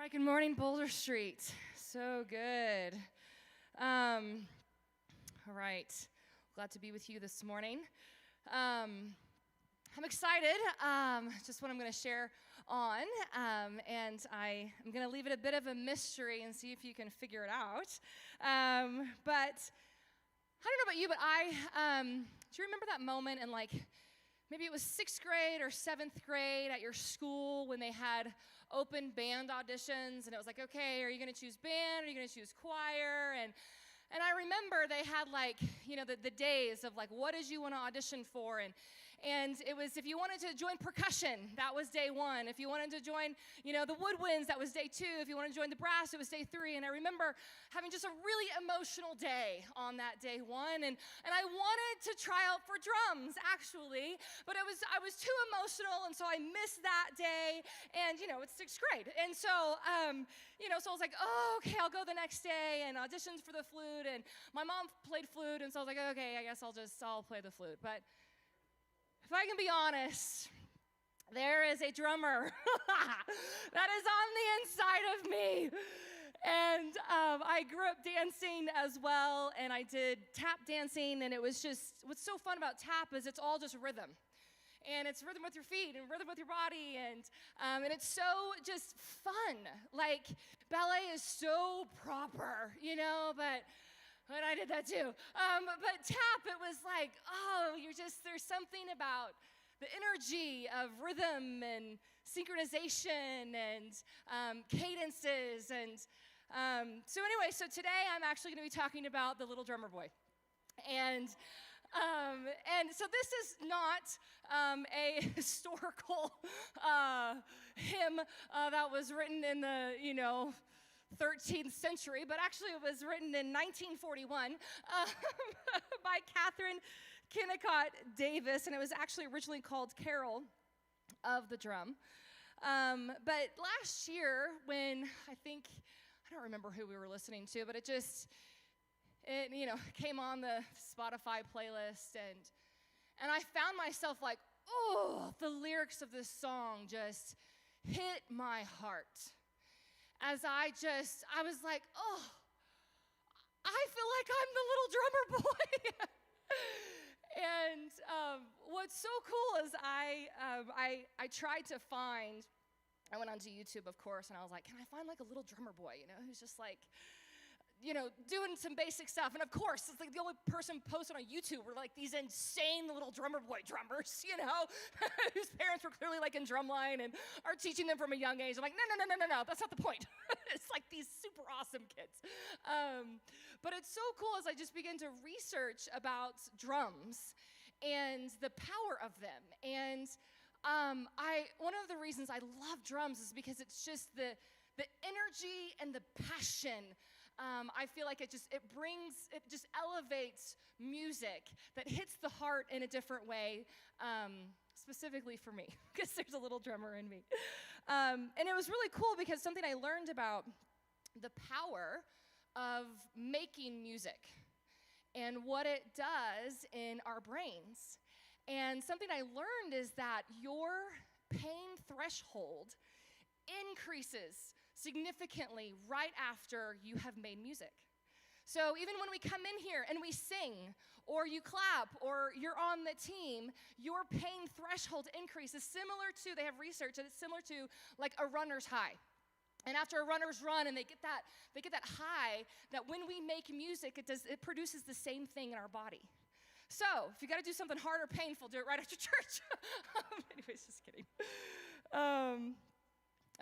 right, good morning, Boulder Street. So good. All right, glad to be with you this morning. I'm excited, just what I'm going to share on, and I'm going to leave it a bit of a mystery and see if you can figure it out. But I don't know about you, but do you remember that moment in maybe it was 6th grade or 7th grade at your school when they had open band auditions, and it was like, okay, are you going to choose band, or are you going to choose choir? And I remember they had the days of what did you want to audition for, and it was if you wanted to join percussion, that was day 1. If you wanted to join, the woodwinds, that was day 2. If you wanted to join the brass, it was day 3. And I remember having just a really emotional day on that day 1. And I wanted to try out for drums, actually, but I was too emotional, and so I missed that day. And, it's 6th grade. And so, so I was like, oh, okay, I'll go the next day, and auditions for the flute. And my mom played flute, and so I was like, okay, I guess I'll play the flute. But if I can be honest, there is a drummer that is on the inside of me. And I grew up dancing as well, and I did tap dancing, and it was just, what's so fun about tap is it's all just rhythm. And it's rhythm with your feet and rhythm with your body, and it's so just fun. Ballet is so proper, but I did that too. But tap, it was there's something about the energy of rhythm and synchronization and cadences. And so today I'm actually going to be talking about the Little Drummer Boy. And so this is not a historical hymn that was written in the, 13th century, but actually it was written in 1941 by Catherine Kennicott Davis, and it was actually originally called Carol of the Drum. But last year, when I don't remember who we were listening to, but it came on the Spotify playlist, and I found myself the lyrics of this song just hit my heart. As I was like, oh, I feel like I'm the little drummer boy. And what's so cool is I tried to find, I went onto YouTube, of course, and I was like, can I find a little drummer boy, who's just doing some basic stuff. And of course, it's the only person posted on YouTube were these insane little drummer boy drummers, whose parents were clearly in drumline and are teaching them from a young age. I'm like, no, that's not the point. It's these super awesome kids. But it's so cool as I just begin to research about drums and the power of them. And one of the reasons I love drums is because it's just the energy and the passion. I feel like it just elevates music that hits the heart in a different way, specifically for me, because there's a little drummer in me. And it was really cool because something I learned about the power of making music and what it does in our brains. And something I learned is that your pain threshold increases significantly right after you have made music. So even when we come in here and we sing, or you clap, or you're on the team, your pain threshold increase is similar to, they have research that it's similar to a runner's high. And after a runner's run and they get that high, that when we make music, it produces the same thing in our body. So if you got to do something hard or painful, do it right after church. Anyways, just kidding.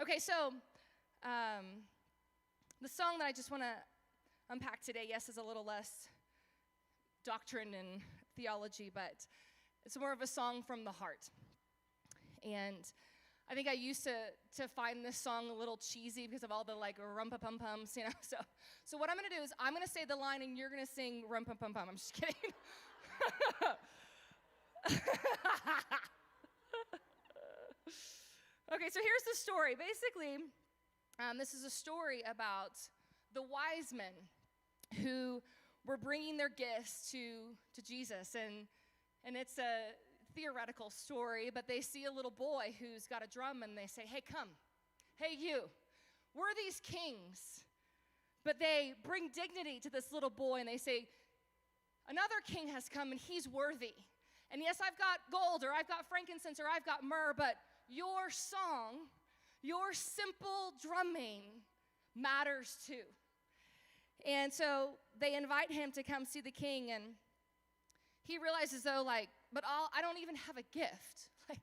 Okay, so the song that I just want to unpack today, yes, is a little less doctrine and theology, but it's more of a song from the heart. And I think I used to find this song a little cheesy because of all the rum-pa-pum-pums, So what I'm going to do is I'm going to say the line and you're going to sing rum-pum-pum-pum. I'm just kidding. Okay, so here's the story. Basically, this is a story about the wise men who were bringing their gifts to Jesus. And it's a theoretical story, but they see a little boy who's got a drum, and they say, hey, come. Hey, you. we're these kings, but they bring dignity to this little boy and they say, another king has come and he's worthy. And yes, I've got gold, or I've got frankincense, or I've got myrrh, but your song, your simple drumming matters too. And so they invite him to come see the king, and he realizes though, like, but I don't even have a gift. Like,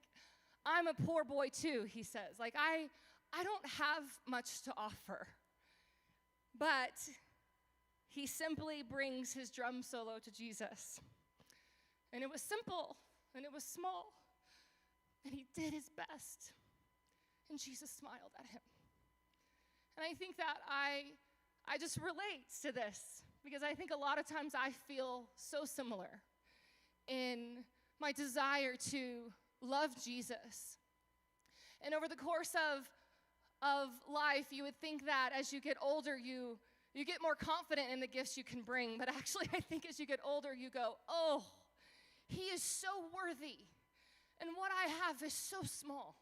I'm a poor boy too, he says. Like, I don't have much to offer. But he simply brings his drum solo to Jesus. And it was simple, and it was small, and he did his best. And Jesus smiled at him. And I think that I just relate to this, because I think a lot of times I feel so similar in my desire to love Jesus. And over the course of life, you would think that as you get older, you get more confident in the gifts you can bring. But actually, I think as you get older, you go, oh, he is so worthy. And what I have is so small.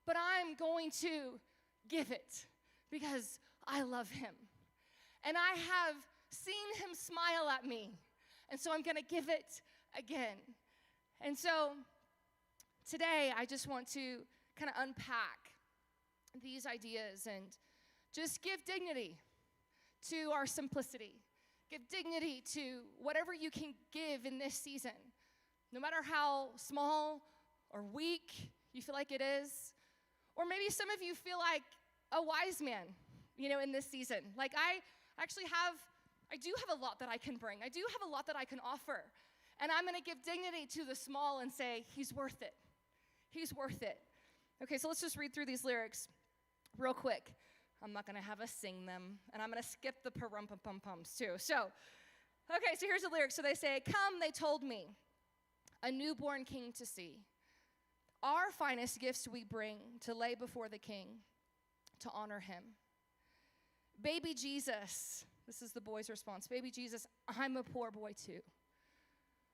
But I'm going to give it because I love him. And I have seen him smile at me. And so I'm going to give it again. And so today, I just want to kind of unpack these ideas and just give dignity to our simplicity. Give dignity to whatever you can give in this season, no matter how small or weak you feel like it is. Or maybe some of you feel like a wise man, in this season. Like I do have a lot that I can bring. I do have a lot that I can offer. And I'm going to give dignity to the small and say, he's worth it. He's worth it. Okay, so let's just read through these lyrics real quick. I'm not going to have us sing them, and I'm going to skip the pa-rum-pum-pum-pums too. So here's the lyrics. So they say, come, they told me, a newborn king to see. Our finest gifts we bring to lay before the king, to honor him. Baby Jesus, this is the boy's response. Baby Jesus, I'm a poor boy too.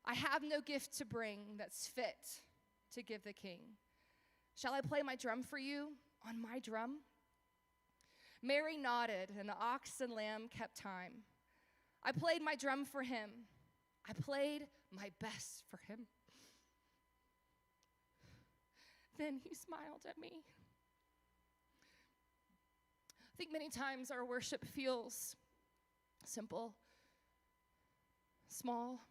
I have no gift to bring that's fit to give the king. Shall I play my drum for you on my drum? Mary nodded, and the ox and lamb kept time. I played my drum for him. I played my best for him. Then he smiled at me. I think many times our worship feels simple, small.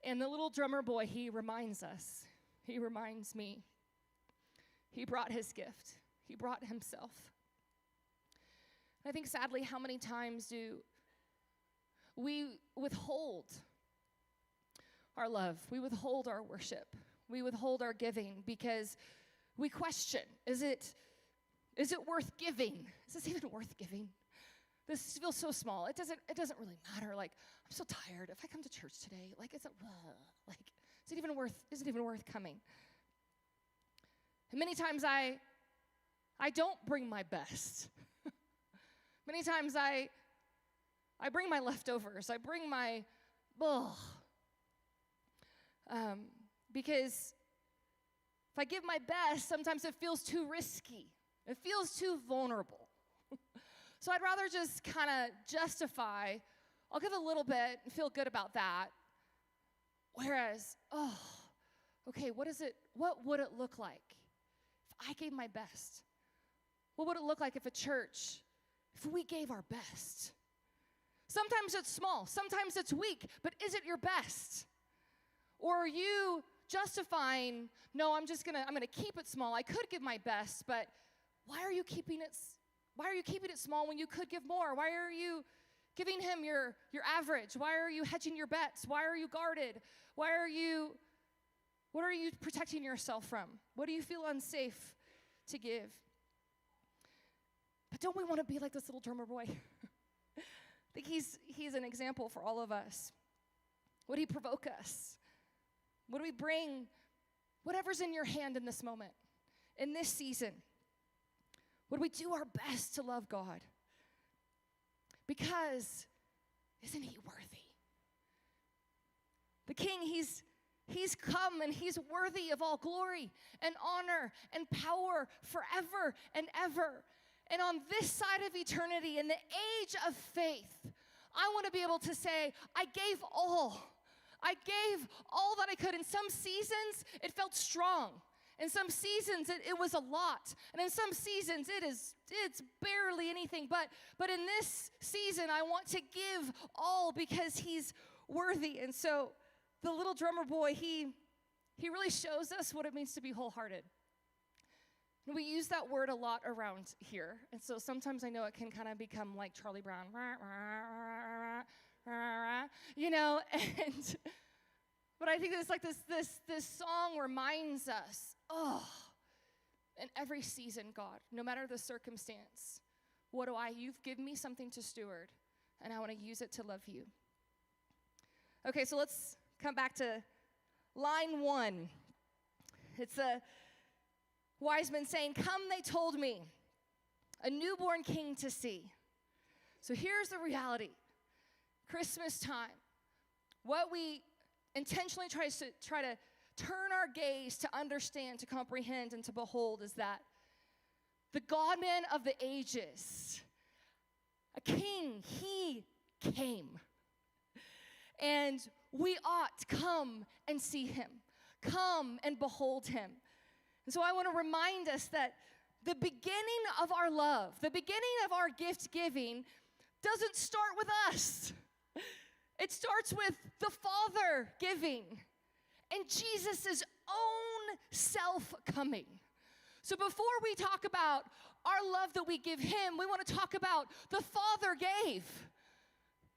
And the little drummer boy, he reminds us, he reminds me, he brought his gift. He brought himself. I think sadly, how many times do we withhold our love? We withhold our worship. We withhold our giving because we question, is it worth giving? Is this even worth giving? This feels so small. It doesn't really matter. Like, I'm so tired. If I come to church today, like, is it even worth coming? And many times I don't bring my best. Many times I bring my leftovers. I bring my, because if I give my best, sometimes it feels too risky. It feels too vulnerable. So I'd rather just kind of justify, I'll give a little bit and feel good about that. Whereas, okay, what would it look like if I gave my best? What would it look like if if we gave our best? Sometimes it's small, sometimes it's weak, but is it your best? Or are you justifying, no, I'm gonna keep it small. I could give my best, but why are you keeping it small when you could give more? Why are you giving him your average? Why are you hedging your bets? Why are you guarded? What are you protecting yourself from? What do you feel unsafe to give? But don't we want to be like this little drummer boy? I think he's an example for all of us. Would he provoke us? Would we bring whatever's in your hand in this moment, in this season? Would we do our best to love God? Because isn't he worthy? The King, he's come and he's worthy of all glory and honor and power forever and ever. And on this side of eternity, in the age of faith, I want to be able to say, I gave all. I gave all that I could. In some seasons, it felt strong. In some seasons, it was a lot. And in some seasons, it's barely anything. But in this season, I want to give all because he's worthy. And so the little drummer boy, he really shows us what it means to be wholehearted. And we use that word a lot around here. And so sometimes I know it can kind of become like Charlie Brown. But I think it's like this song reminds us, in every season, God, no matter the circumstance, you've given me something to steward, and I want to use it to love you. Okay, so let's come back to line 1. It's a wise men saying, come, they told me, a newborn king to see. So here's the reality. Christmas time, what we intentionally try to turn our gaze to understand, to comprehend, and to behold is that the God-man of the ages, a king, he came. And we ought to come and see him, come and behold him. And so I want to remind us that the beginning of our love, the beginning of our gift giving doesn't start with us. It starts with the Father giving and Jesus' own self coming. So before we talk about our love that we give him, we want to talk about the Father gave.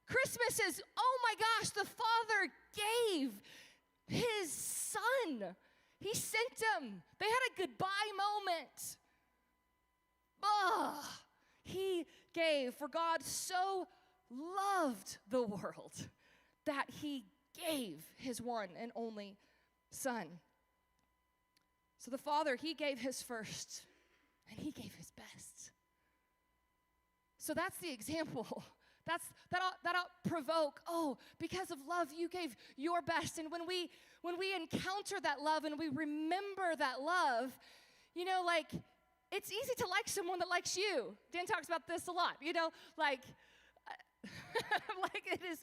Christmas is, oh my gosh, the Father gave his Son. He sent him. They had a goodbye moment. He gave. For God so loved the world that he gave his one and only Son. So the Father, he gave his first, and he gave his best. So that's the example. That ought provoke, because of love, you gave your best. And when we encounter that love and we remember that love, it's easy to like someone that likes you. Dan talks about this a lot,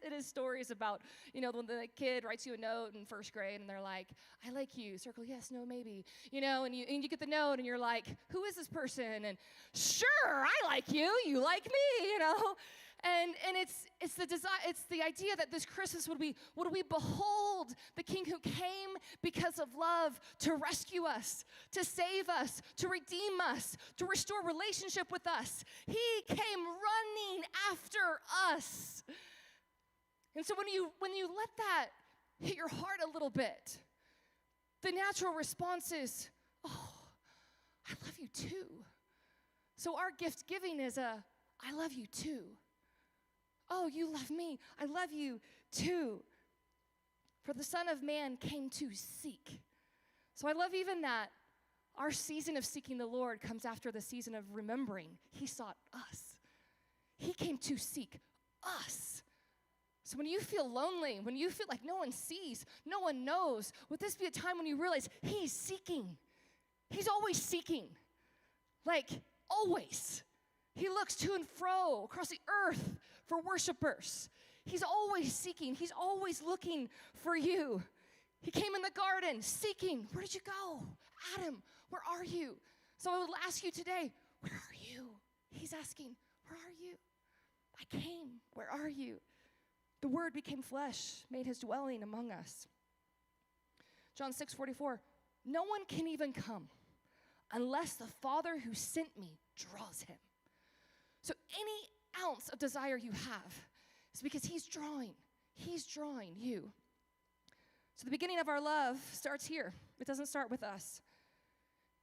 it is stories about, when the kid writes you a note in first grade and they're like, I like you, circle yes, no, maybe, and you get the note and you're like, who is this person? And sure, I like you, you like me, And it's the desire, it's the idea that this Christmas would we behold the King who came because of love to rescue us, to save us, to redeem us, to restore relationship with us. He came running after us. And so when you let that hit your heart a little bit, the natural response is, I love you too. So our gift giving is I love you too. Oh, you love me. I love you too. For the Son of Man came to seek. So I love even that our season of seeking the Lord comes after the season of remembering. He sought us. He came to seek us. So when you feel lonely, when you feel like no one sees, no one knows, would this be a time when you realize he's seeking? He's always seeking. Always. He looks to and fro across the earth for worshipers. He's always seeking. He's always looking for you. He came in the garden seeking. Where did you go? Adam, where are you? So I would ask you today, where are you? He's asking, where are you? I came. Where are you? The Word became flesh, made his dwelling among us. John 6:44, no one can even come unless the Father who sent me draws him. So any ounce of desire you have is because he's drawing you. So the beginning of our love starts here. It doesn't start with us.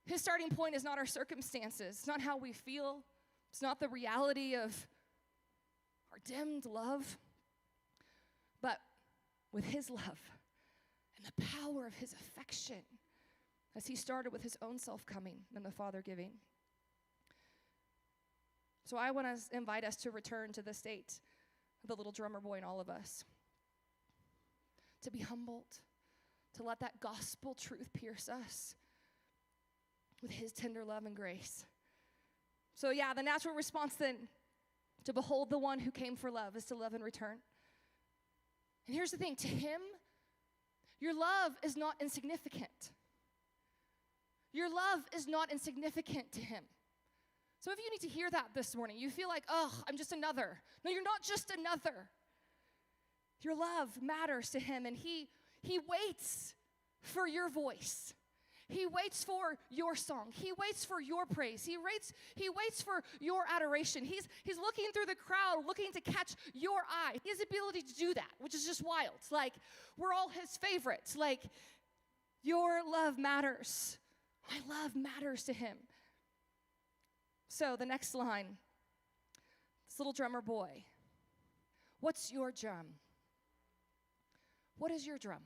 His starting point is not our circumstances. It's not how we feel. It's not the reality of our dimmed love. But with his love and the power of his affection, as he started with his own self-coming and the Father giving. So I want to invite us to return to the state of the little drummer boy in all of us. To be humbled, to let that gospel truth pierce us with his tender love and grace. So yeah, the natural response then to behold the one who came for love is to love in return. And here's the thing, to him, your love is not insignificant. Your love is not insignificant to him. Some of you need to hear that this morning. You feel like, oh, I'm just another. No, you're not just another. Your love matters to him, and he waits for your voice. He waits for your song. He waits for your praise. He waits for your adoration. He's looking through the crowd, looking to catch your eye. He has the ability to do that, which is just wild. Like, we're all his favorites. Like, your love matters. My love matters to him. So the next line, this little drummer boy, what's your drum? What is your drum?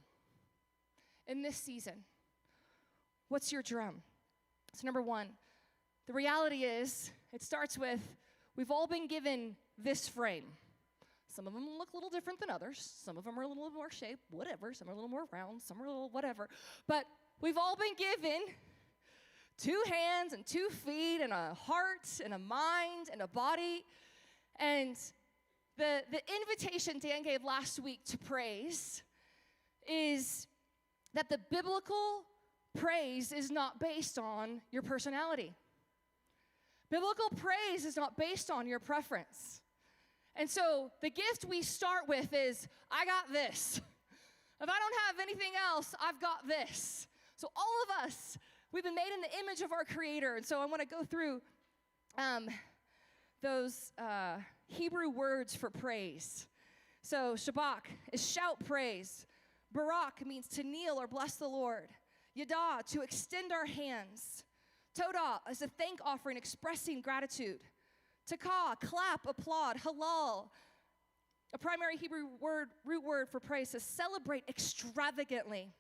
In this season, what's your drum? So number one, the reality is, it starts with, we've all been given this frame. Some of them look a little different than others. Some of them are a little more shaped, whatever. Some are a little more round, some are a little whatever. But we've all been given 2 hands and 2 feet and a heart and a mind and a body. And the invitation Dan gave last week to praise is that the biblical praise is not based on your personality. Biblical praise is not based on your preference. And so the gift we start with is, I got this. If I don't have anything else, I've got this. So all of us, we've been made in the image of our Creator. And so I want to go through those Hebrew words for praise. So Shabach is shout praise. Barak means to kneel or bless the Lord. Yada, to extend our hands. Todah is a thank offering expressing gratitude. Takah, clap, applaud. Halal, a primary Hebrew root word for praise, to celebrate extravagantly.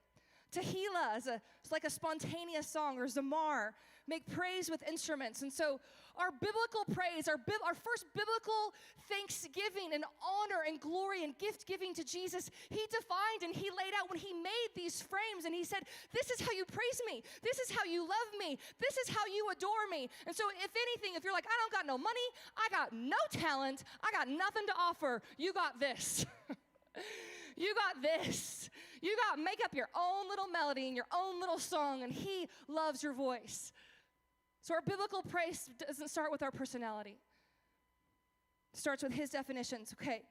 Tehillah is it's like a spontaneous song, or zamar, make praise with instruments. And so our biblical praise, our first biblical thanksgiving and honor and glory and gift giving to Jesus, he defined and he laid out when he made these frames, and he said, this is how you praise me. This is how you love me. This is how you adore me. And so if anything, if you're like, I don't got no money, I got no talent, I got nothing to offer, you got this. You got this. You got make up your own little melody and your own little song, and he loves your voice. So our biblical praise doesn't start with our personality. It starts with his definitions. Okay.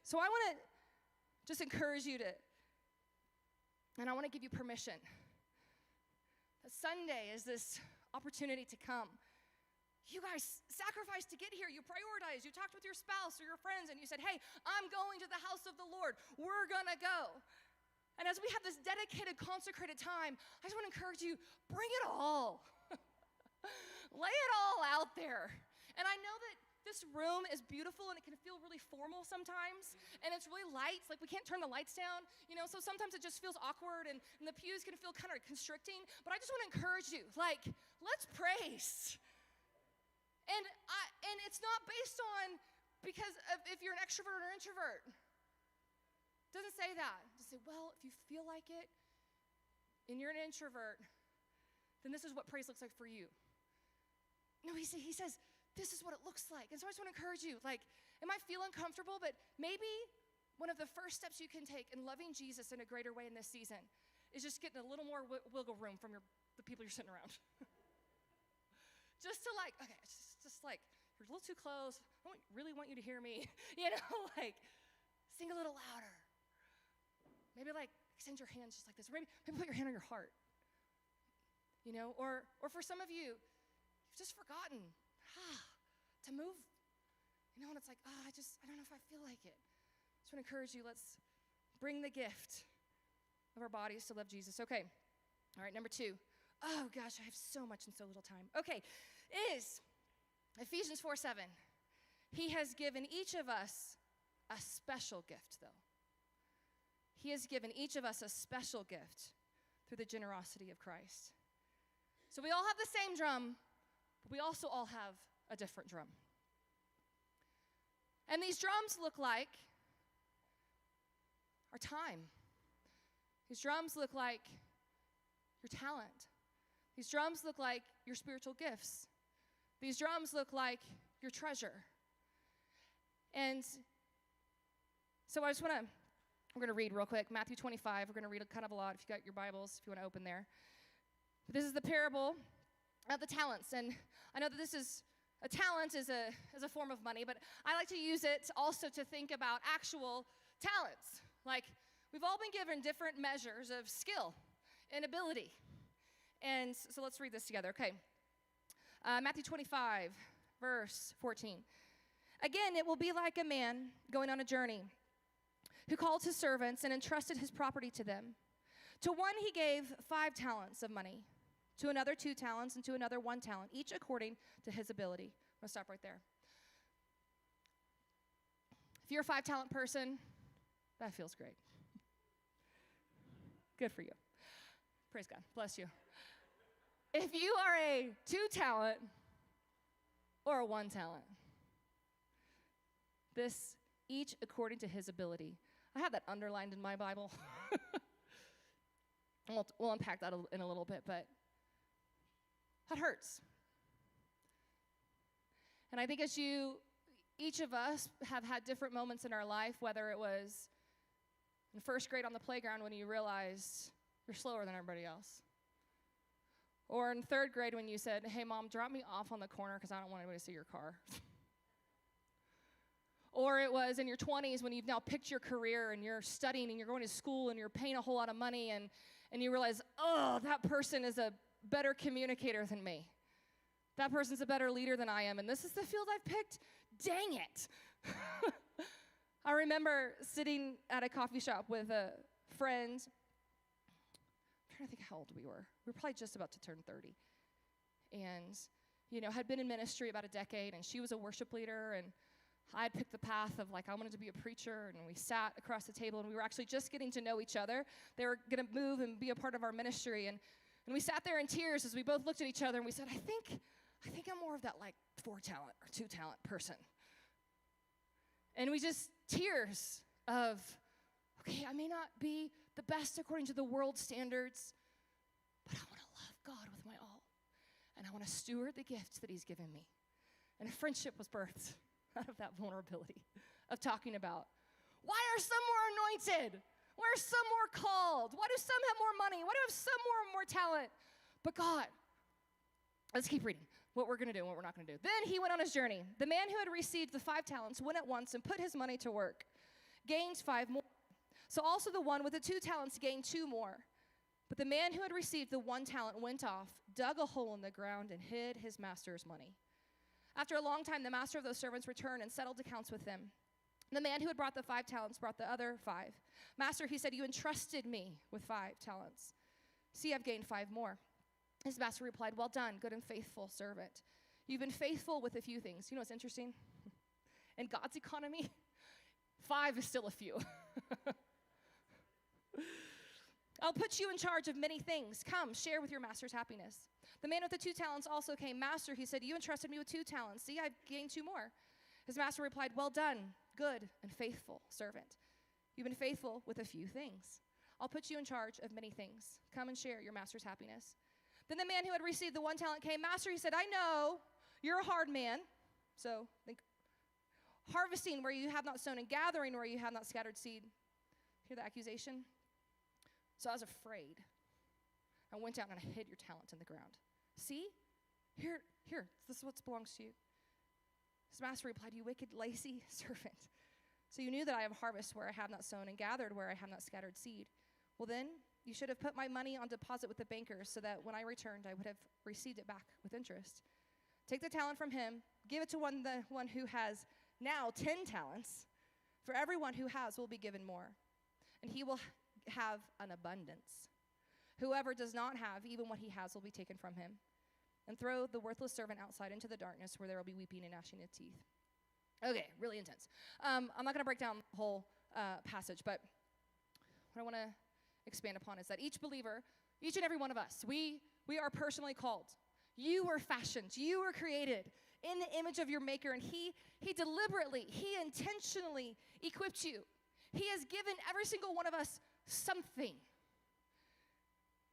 So I want to just encourage you to, and I want to give you permission. That Sunday is this opportunity to come. You guys sacrificed to get here. You prioritized. You talked with your spouse or your friends, and you said, hey, I'm going to the house of the Lord. We're going to go. And as we have this dedicated, consecrated time, I just want to encourage you, bring it all. Lay it all out there. And I know that this room is beautiful, and it can feel really formal sometimes, and it's really light. It's like we can't turn the lights down, so sometimes it just feels awkward, and the pews can feel kind of constricting. But I just want to encourage you, let's praise. And it's not based on because of if you're an extrovert or introvert. It doesn't say that. Just say, well, if you feel like it and you're an introvert, then this is what praise looks like for you. No, he says, this is what it looks like. And so I just want to encourage you, it might feel uncomfortable, but maybe one of the first steps you can take in loving Jesus in a greater way in this season is just getting a little more wiggle room from the people you're sitting around. Just to okay, it's just you're a little too close. I don't really want you to hear me. Sing a little louder. Maybe extend your hands just like this. Or maybe put your hand on your heart. Or for some of you, you've just forgotten to move. And it's like, I don't know if I feel like it. I just want to encourage you, let's bring the gift of our bodies to love Jesus. Okay. All right, number 2. Oh gosh, I have so much in so little time. Okay, is Ephesians 4:7. He has given each of us a special gift, though. He has given each of us a special gift through the generosity of Christ. So we all have the same drum, but we also all have a different drum. And these drums look like our time. These drums look like your talent. These drums look like your spiritual gifts. These drums look like your treasure. And so we're going to read real quick, Matthew 25. We're going to read kind of a lot if you got your Bibles, if you want to open there. But this is the parable of the talents. And I know that a talent is a form of money, but I like to use it also to think about actual talents. Like, we've all been given different measures of skill and ability. And so let's read this together. Okay. Matthew 25, verse 14. Again, it will be like a man going on a journey who called his servants and entrusted his property to them. To one he gave 5 talents of money, to another 2 talents, and to another 1 talent, each according to his ability. I'm going to stop right there. If you're a 5-talent person, that feels great. Good for you. Praise God. Bless you. If you are a 2-talent or a 1 talent, this each according to his ability. I have that underlined in my Bible. We'll unpack that in a little bit, but that hurts. And I think each of us have had different moments in our life, whether it was in first grade on the playground when you realized you're slower than everybody else. Or in 3rd grade when you said, hey, Mom, drop me off on the corner because I don't want anybody to see your car. Or it was in your 20s when you've now picked your career and you're studying and you're going to school and you're paying a whole lot of money and you realize, oh, that person is a better communicator than me. That person's a better leader than I am, and this is the field I've picked? Dang it. I remember sitting at a coffee shop with a friend. I'm trying to think how old we were. We were probably just about to turn 30. And, had been in ministry about a decade, and she was a worship leader, and I had picked the path of, I wanted to be a preacher, and we sat across the table, and we were actually just getting to know each other. They were going to move and be a part of our ministry, and we sat there in tears as we both looked at each other, and we said, I think I'm more of that, 4-talent or 2-talent person. And we just, tears of, okay, I may not be the best according to the world standards, but I want to love God with my all, and I want to steward the gifts that he's given me. And a friendship was birthed out of that vulnerability of talking about, why are some more anointed? Why are some more called? Why do some have more money? Why do some more talent? But God, let's keep reading what we're going to do and what we're not going to do. Then he went on his journey. The man who had received the 5 talents went at once and put his money to work, gained 5 more. So also the one with the 2 talents gained 2 more. But the man who had received the 1 talent went off, dug a hole in the ground, and hid his master's money. After a long time, the master of those servants returned and settled accounts with them. The man who had brought the 5 talents brought the other 5. Master, he said, you entrusted me with 5 talents. See, I've gained 5 more. His master replied, well done, good and faithful servant. You've been faithful with a few things. You know what's interesting? In God's economy, 5 is still a few. I'll put you in charge of many things. Come, share with your master's happiness. The man with the 2 talents also came. Master, he said, you entrusted me with 2 talents. See, I've gained 2 more. His master replied, well done, good and faithful servant. You've been faithful with a few things. I'll put you in charge of many things. Come and share your master's happiness. Then the man who had received the 1 talent came. Master, he said, I know you're a hard man. So think harvesting where you have not sown and gathering where you have not scattered seed. Hear the accusation? So I was afraid. I went out and I hid your talent in the ground. See? Here, this is what belongs to you. His master replied, you wicked, lazy servant. So you knew that I have harvest where I have not sown and gathered where I have not scattered seed. Well then, you should have put my money on deposit with the bankers so that when I returned, I would have received it back with interest. Take the talent from him, give it to the one who has now 10 talents. For everyone who has will be given more, and he will have an abundance. Whoever does not have, even what he has will be taken from him. And throw the worthless servant outside into the darkness where there will be weeping and gnashing of teeth. Okay, really intense. I'm not going to break down the whole passage, but what I want to expand upon is that each believer, each and every one of us, we are personally called. You were fashioned. You were created in the image of your maker, and he deliberately, he intentionally equipped you. He has given every single one of us something.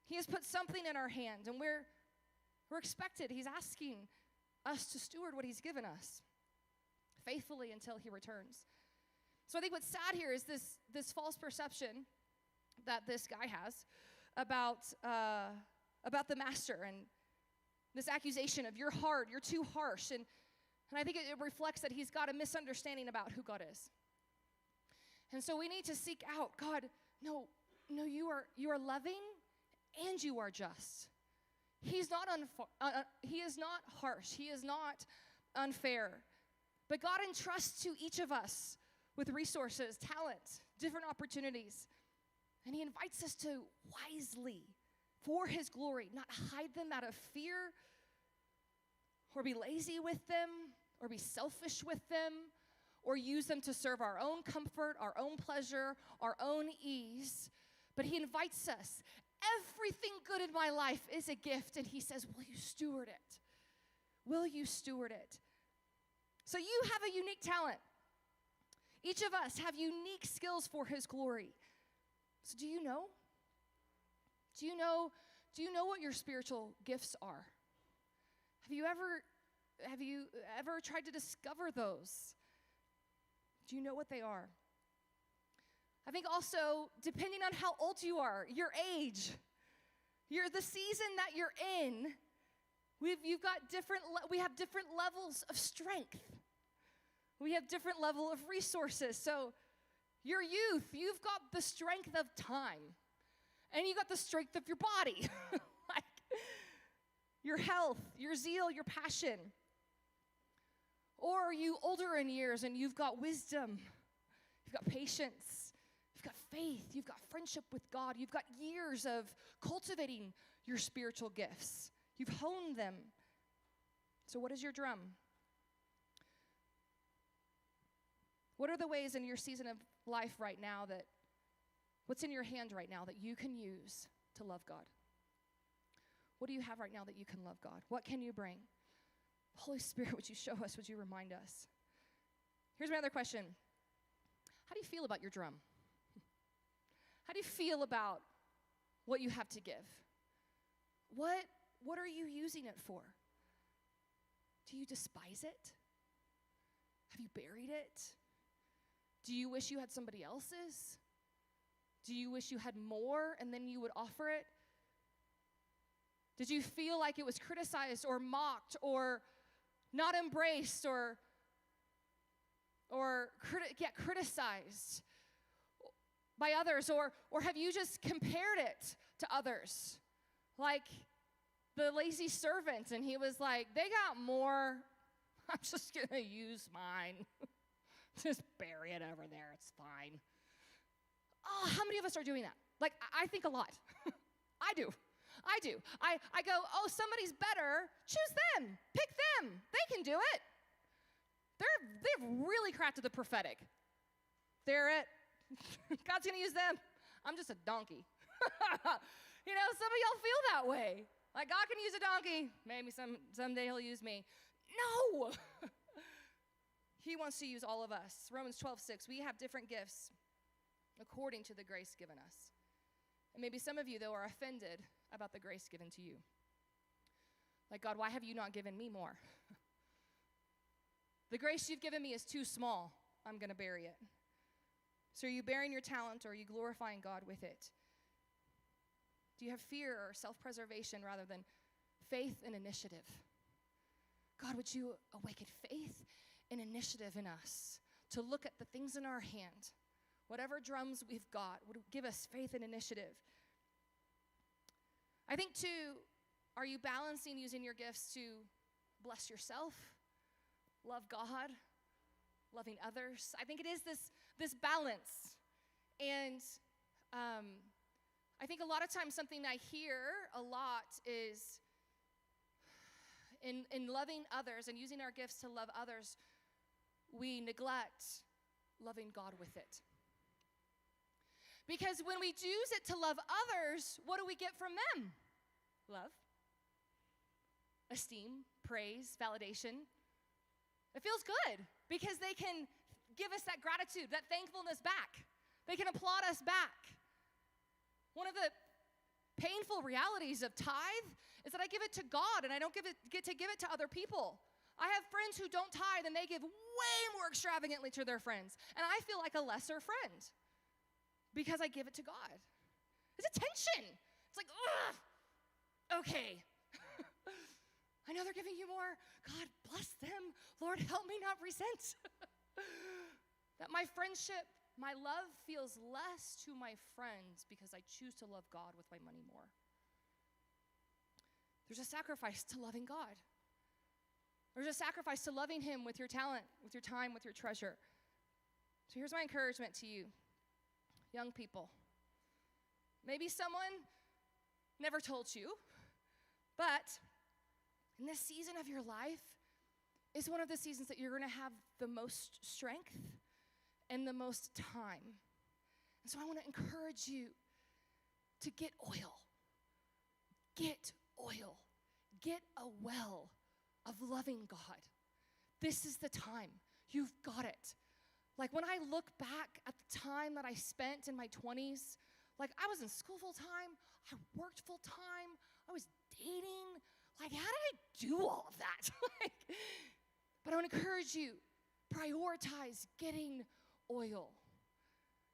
He has put something in our hand, and we're expected. He's asking us to steward what he's given us faithfully until he returns. So I think what's sad here is this false perception that this guy has about the master, and this accusation of you're hard, you're too harsh. And I think it reflects that he's got a misunderstanding about who God is. And so we need to seek out, God, no, you are loving and you are just. He's not he is not harsh. He is not unfair. But God entrusts to each of us with resources, talent, different opportunities. And he invites us to wisely, for his glory, not hide them out of fear, or be lazy with them, or be selfish with them, or use them to serve our own comfort, our own pleasure, our own ease. But he invites us. Everything good in my life is a gift, and he says, will you steward it? Will you steward it? So you have a unique talent. Each of us have unique skills for his glory. So do you know? Do you know what your spiritual gifts are? Have you ever tried to discover those? Do you know what they are? I think also, depending on how old you are, your age, the season that you're in, we have different levels of strength. We have different level of resources. So your youth, you've got the strength of time, and you got the strength of your body, like your health, your zeal, your passion. Or are you older in years and you've got wisdom, you've got patience, you've got faith, you've got friendship with God, you've got years of cultivating your spiritual gifts. You've honed them. So what is your drum? What are the ways in your season of life right now what's in your hand right now that you can use to love God? What do you have right now that you can love God? What can you bring? Holy Spirit, would you show us? Would you remind us? Here's my other question. How do you feel about your drum? How do you feel about what you have to give? What are you using it for? Do you despise it? Have you buried it? Do you wish you had somebody else's? Do you wish you had more and then you would offer it? Did you feel like it was criticized or mocked or not embraced or criticized by others? Or have you just compared it to others? Like the lazy servant, and he was like, they got more, I'm just gonna use mine. Just bury it over there, it's fine. Oh, how many of us are doing that? Like, I think a lot. I do. I go, oh, somebody's better, choose them, pick them, they can do it. They've really crafted the prophetic. They're it. God's gonna use them. I'm just a donkey. Some of y'all feel that way. Like, God can use a donkey. Maybe someday he'll use me. No! He wants to use all of us. Romans 12:6, we have different gifts according to the grace given us. And maybe some of you, though, are offended about the grace given to you. Like, God, why have you not given me more? The grace you've given me is too small. I'm going to bury it. So are you burying your talent, or are you glorifying God with it? Do you have fear or self-preservation rather than faith and initiative? God, would you awaken faith and initiative in us to look at the things in our hand, whatever drums we've got, would give us faith and initiative. I think, too, are you balancing using your gifts to bless yourself, love God, loving others? I think it is this balance. And I think a lot of times something I hear a lot is in loving others and using our gifts to love others, we neglect loving God with it. Because when we use it to love others, what do we get from them? Love, esteem, praise, validation. It feels good because they can give us that gratitude, that thankfulness back. They can applaud us back. One of the painful realities of tithe is that I give it to God and I don't get to give it to other people. I have friends who don't tithe and they give way more extravagantly to their friends. And I feel like a lesser friend because I give it to God. It's a tension. It's like, ugh, okay. I know they're giving you more. God bless them. Lord, help me not resent. That my friendship, my love feels less to my friends because I choose to love God with my money more. There's a sacrifice to loving God. There's a sacrifice to loving him with your talent, with your time, with your treasure. So here's my encouragement to you, young people. Maybe someone never told you, but in this season of your life is one of the seasons that you're going to have the most strength and the most time. And so I want to encourage you to get oil. Get oil. Get a well of loving God. This is the time. You've got it. Like when I look back at the time that I spent in my 20s, like I was in school full time, I worked full time, I was dating. Like, how did I do all of that? But I want to encourage you, prioritize getting oil.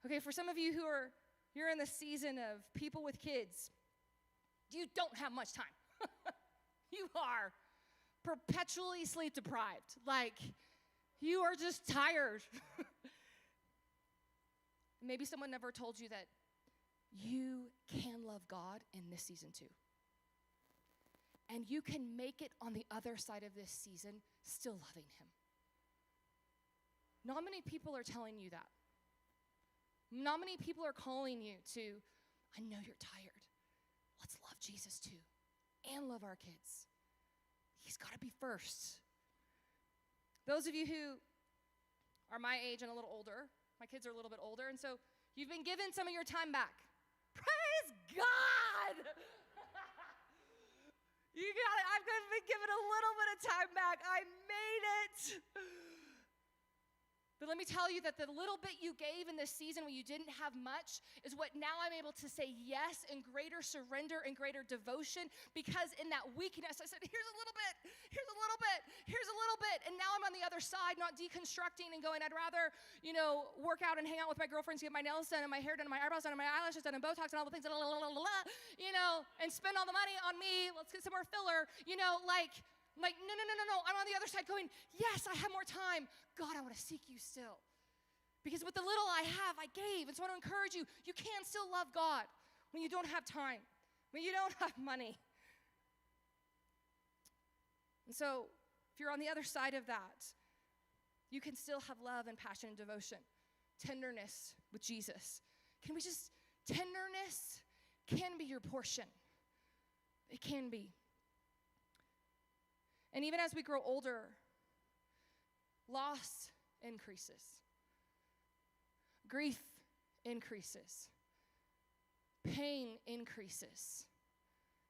Okay, for some of you you're in the season of people with kids, you don't have much time. You are perpetually sleep deprived. Like, you are just tired. Maybe someone never told you that you can love God in this season too. And you can make it on the other side of this season still loving him. Not many people are telling you that. Not many people are calling you to, I know you're tired. Let's love Jesus too and love our kids. He's got to be first. Those of you who are my age and a little older, my kids are a little bit older, and so you've been given some of your time back. Praise God! You got it. I've been given a little bit of time back. I made it. But let me tell you that the little bit you gave in this season when you didn't have much is what now I'm able to say yes in greater surrender and greater devotion, because in that weakness I said, here's a little bit, here's a little bit, here's a little bit. And now I'm on the other side, not deconstructing and going, I'd rather, work out and hang out with my girlfriends, get my nails done and my hair done and my eyebrows done and my eyelashes done and Botox and all the things, and spend all the money on me. Let's get some more filler, Like, no. I'm on the other side going, yes, I have more time. God, I want to seek you still. Because with the little I have, I gave. And so I want to encourage you, you can still love God when you don't have time, when you don't have money. And so if you're on the other side of that, you can still have love and passion and devotion, tenderness with Jesus. Tenderness can be your portion. It can be. And even as we grow older, loss increases. Grief increases. Pain increases.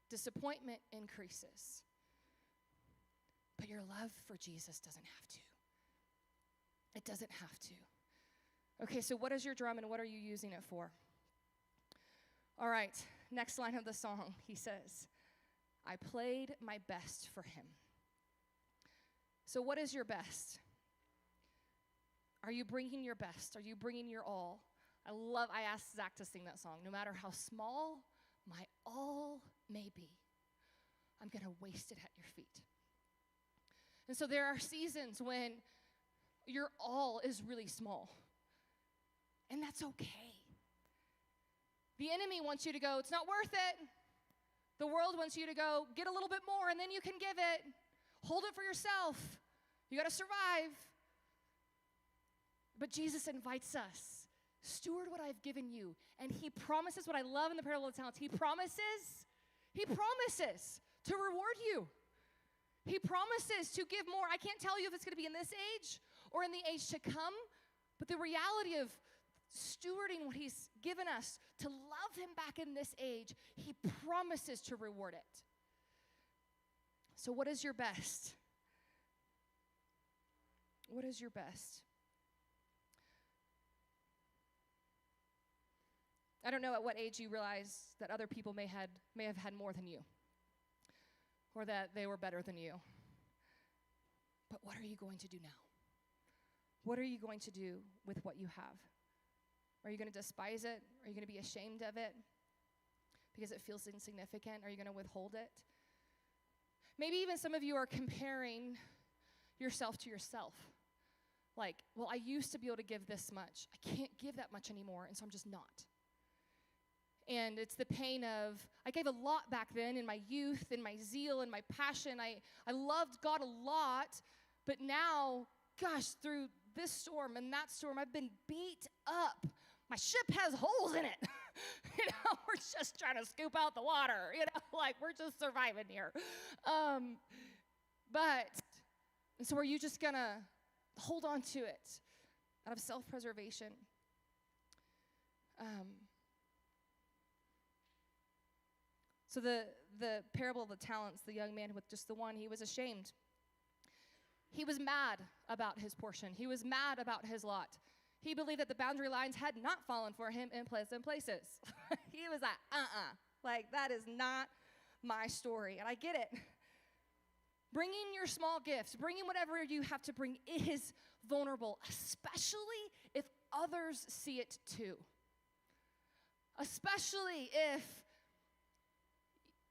Disappointment increases. But your love for Jesus doesn't have to. It doesn't have to. Okay, so what is your drum and what are you using it for? All right, next line of the song, he says, I played my best for him. So what is your best? Are you bringing your best? Are you bringing your all? I asked Zach to sing that song. No matter how small my all may be, I'm going to waste it at your feet. And so there are seasons when your all is really small. And that's okay. The enemy wants you to go, it's not worth it. The world wants you to go, get a little bit more and then you can give it. Hold it for yourself. You got to survive. But Jesus invites us, steward what I've given you. And he promises, what I love in the parable of the talents, he promises to reward you. He promises to give more. I can't tell you if it's going to be in this age or in the age to come, but the reality of stewarding what he's given us to love him back in this age, he promises to reward it. So what is your best? What is your best? I don't know at what age you realize that other people may have had more than you, or that they were better than you. But what are you going to do now? What are you going to do with what you have? Are you going to despise it? Are you going to be ashamed of it because it feels insignificant? Are you going to withhold it? Maybe even some of you are comparing yourself to yourself. Like, well, I used to be able to give this much. I can't give that much anymore, and so I'm just not. And it's the pain of, I gave a lot back then in my youth, in my zeal, in my passion. I loved God a lot, but now, gosh, through this storm and that storm, I've been beat up. My ship has holes in it. We're just trying to scoop out the water. Like we're just surviving here. And so are you just going to hold on to it out of self-preservation? So the parable of the talents, the young man with just the one, he was ashamed. He was mad about his portion. He was mad about his lot. He believed that the boundary lines had not fallen for him in pleasant places. He was like, like that is not my story. And I get it. Bringing your small gifts, bringing whatever you have to bring is vulnerable, especially if others see it too. Especially if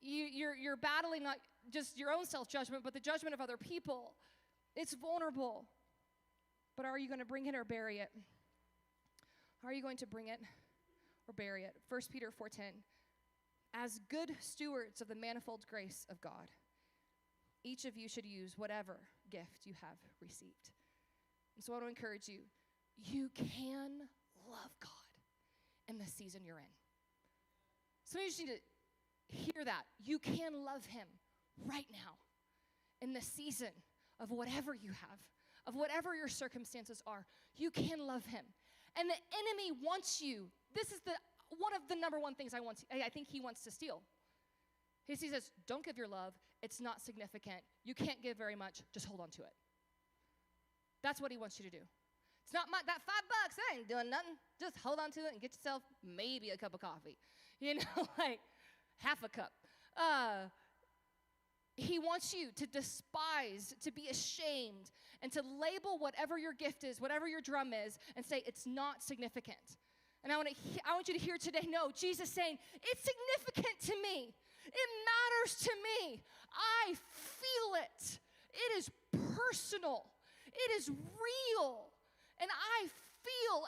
you're battling not just your own self-judgment, but the judgment of other people. It's vulnerable. But are you going to bring it or bury it? Are you going to bring it or bury it? 1 Peter 4:10. As good stewards of the manifold grace of God, each of you should use whatever gift you have received. And so I want to encourage you, you can love God in the season you're in. Some of you just need to hear that. You can love him right now in the season of whatever you have, of whatever your circumstances are. You can love him. And the enemy wants you. This is one of the number one things I think he wants to steal. He says, don't give your love. It's not significant. You can't give very much. Just hold on to it. That's what he wants you to do. It's not that $5, that ain't doing nothing. Just hold on to it and get yourself maybe a cup of coffee. Like half a cup. He wants you to despise, to be ashamed, and to label whatever your gift is, whatever your drum is, and say it's not significant. And I want you to hear today, no, Jesus saying, it's significant to me. It matters to me. I feel it. It is personal. It is real. And I feel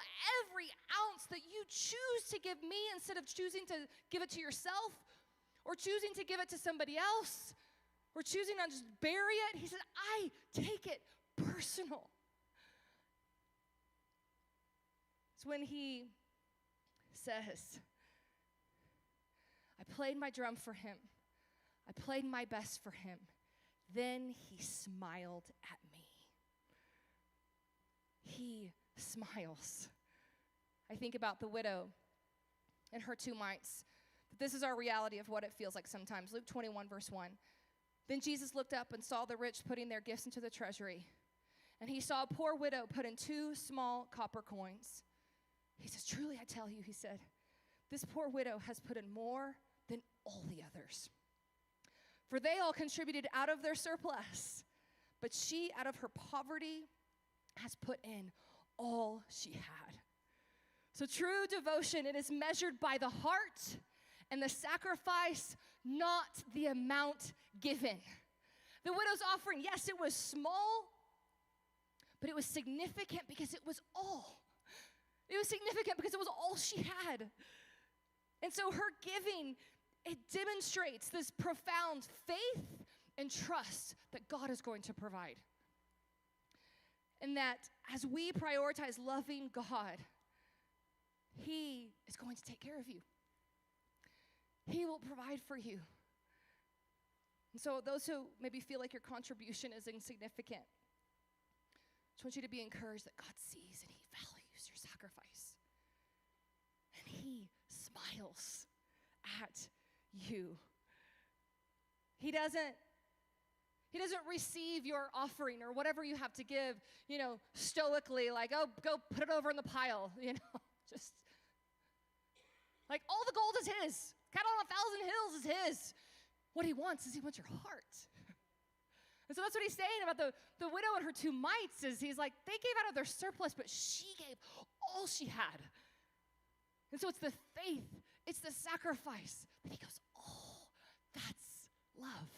every ounce that you choose to give me instead of choosing to give it to yourself or choosing to give it to somebody else or choosing to just bury it. He said, I take it personal. It's when he says, I played my drum for him. I played my best for him. Then he smiled at me. He smiles. I think about the widow and her 2 mites. This is our reality of what it feels like sometimes. Luke 21, verse 1. Then Jesus looked up and saw the rich putting their gifts into the treasury. And he saw a poor widow put in 2 small copper coins. He says, truly I tell you, he said, this poor widow has put in more than all the others. For they all contributed out of their surplus, but she out of her poverty has put in all she had. So true devotion, it is measured by the heart and the sacrifice, not the amount given. The widow's offering, yes, it was small, but it was significant because it was all. It was significant because it was all she had. And so her giving, it demonstrates this profound faith and trust that God is going to provide. And that as we prioritize loving God, he is going to take care of you. He will provide for you. And so those who maybe feel like your contribution is insignificant, I just want you to be encouraged that God sees and he values your sacrifice. And he smiles at you. He doesn't receive your offering or whatever you have to give, stoically, like, oh, go put it over in the pile, just like all the gold is his. Cattle on 1,000 hills is his. What he wants is he wants your heart. And so that's what he's saying about the widow and her 2 mites is he's like, they gave out of their surplus, but she gave all she had. And so it's the faith, it's the sacrifice that he goes, oh, that's love.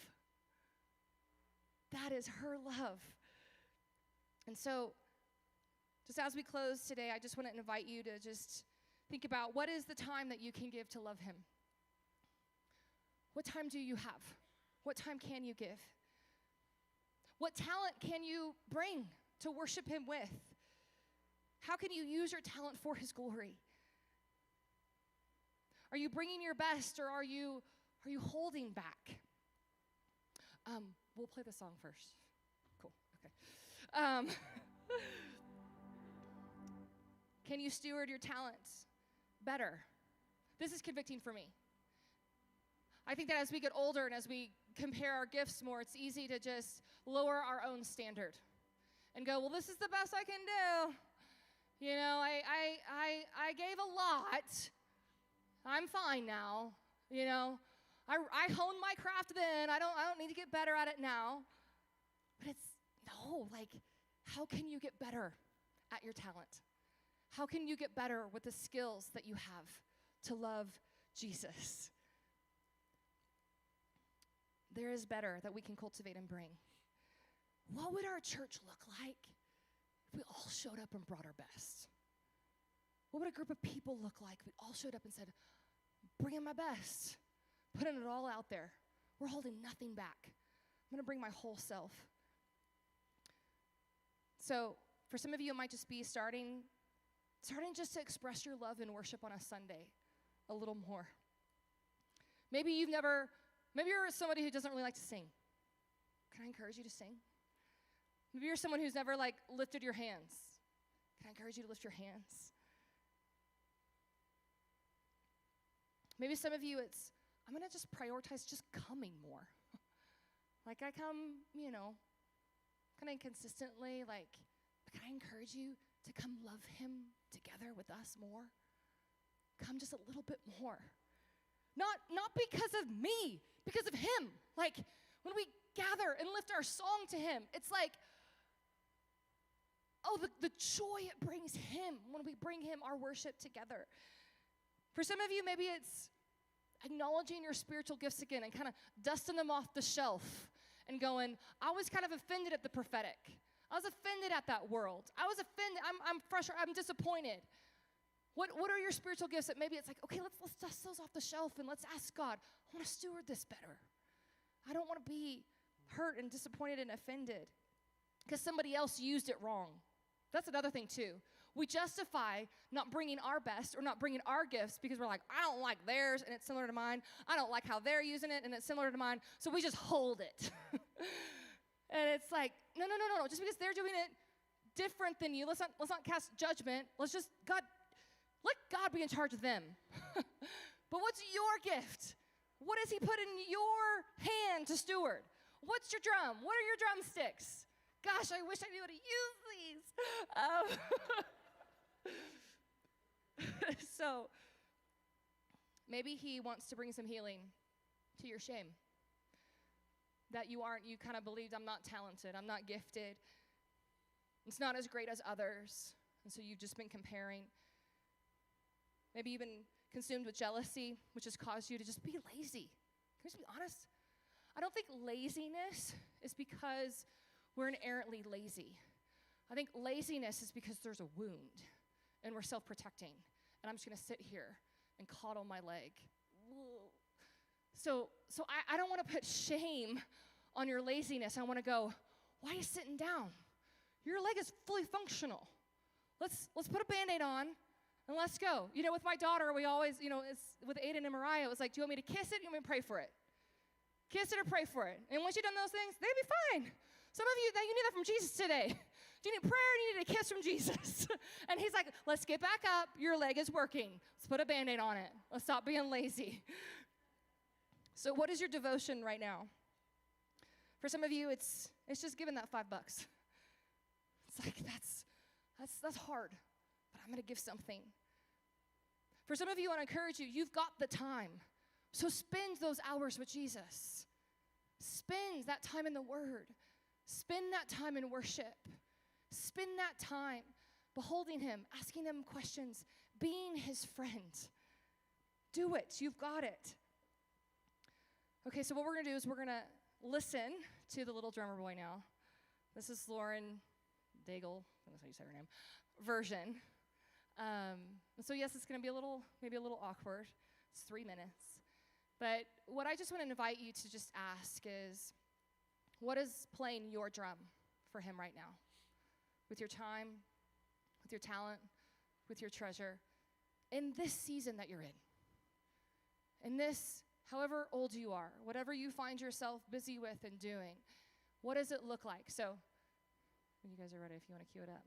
That is her love. And so just as we close today, I just want to invite you to just think about what is the time that you can give to love him? What time do you have? What time can you give? What talent can you bring to worship him with? How can you use your talent for his glory? Are you bringing your best, or are you holding back? We'll play the song first. Cool, okay. Can you steward your talents better? This is convicting for me. I think that as we get older and as we compare our gifts more, it's easy to just lower our own standard and go, well, this is the best I can do. You know, I gave a lot. I'm fine now. You know, I honed my craft then. I don't need to get better at it now. But it's, no, like, how can you get better at your talent? How can you get better with the skills that you have to love Jesus? There is better that we can cultivate and bring. What would our church look like if we all showed up and brought our best? What would a group of people look like if we all showed up and said, bringing my best, putting it all out there. We're holding nothing back. I'm going to bring my whole self. So for some of you, it might just be starting just to express your love and worship on a Sunday a little more. Maybe you're somebody who doesn't really like to sing. Can I encourage you to sing? Maybe you're someone who's never lifted your hands. Can I encourage you to lift your hands? Maybe some of you, I'm going to just prioritize just coming more. I come, kind of consistently, can I encourage you to come love him together with us more? Come just a little bit more. Not because of me, because of him. When we gather and lift our song to him, it's the joy it brings him when we bring him our worship together. For some of you, maybe it's acknowledging your spiritual gifts again and kind of dusting them off the shelf and going, I was kind of offended at the prophetic. I was offended at that world. I was offended. I'm frustrated. I'm disappointed. What are your spiritual gifts that maybe it's okay, let's dust those off the shelf and let's ask God, I want to steward this better. I don't want to be hurt and disappointed and offended because somebody else used it wrong. That's another thing too. We justify not bringing our best or not bringing our gifts because we're like, I don't like theirs and it's similar to mine. I don't like how they're using it and it's similar to mine. So we just hold it. And it's no. Just because they're doing it different than you, let's not cast judgment. Let God be in charge of them. But what's your gift? What does he put in your hand to steward? What's your drum? What are your drumsticks? Gosh, I wish I knew how to use these. So maybe he wants to bring some healing to your shame. That you kind of believed, I'm not talented, I'm not gifted. It's not as great as others. And so you've just been comparing. Maybe you've been consumed with jealousy, which has caused you to just be lazy. Can we just be honest? I don't think laziness is because we're inherently lazy. I think laziness is because there's a wound and we're self-protecting. And I'm just going to sit here and coddle my leg. So I don't want to put shame on your laziness. I want to go, why are you sitting down? Your leg is fully functional. Let's put a Band-Aid on and let's go. With my daughter, we always, it's with Aiden and Mariah, it was like, do you want me to kiss it? Do you want me to pray for it? Kiss it or pray for it. And once you've done those things, they'd be fine. Some of you, you need that from Jesus today. Do you need prayer or do you need a kiss from Jesus? And he's like, let's get back up. Your leg is working. Let's put a Band-Aid on it. Let's stop being lazy. So what is your devotion right now? For some of you, it's just giving that $5. It's that's hard, but I'm going to give something. For some of you, I want to encourage you, you've got the time. So spend those hours with Jesus. Spend that time in the Word. Spend that time in worship. Spend that time beholding him, asking him questions, being his friend. Do it. You've got it. Okay, so what we're going to do is we're going to listen to the little drummer boy now. This is Lauren Daigle, that's how you say her name, version. So yes, it's going to be maybe a little awkward. It's 3 minutes. But what I just want to invite you to just ask is, what is playing your drum for him right now? With your time, with your talent, with your treasure, in this season that you're in this, however old you are, whatever you find yourself busy with and doing, what does it look like? So when you guys are ready, if you want to cue it up.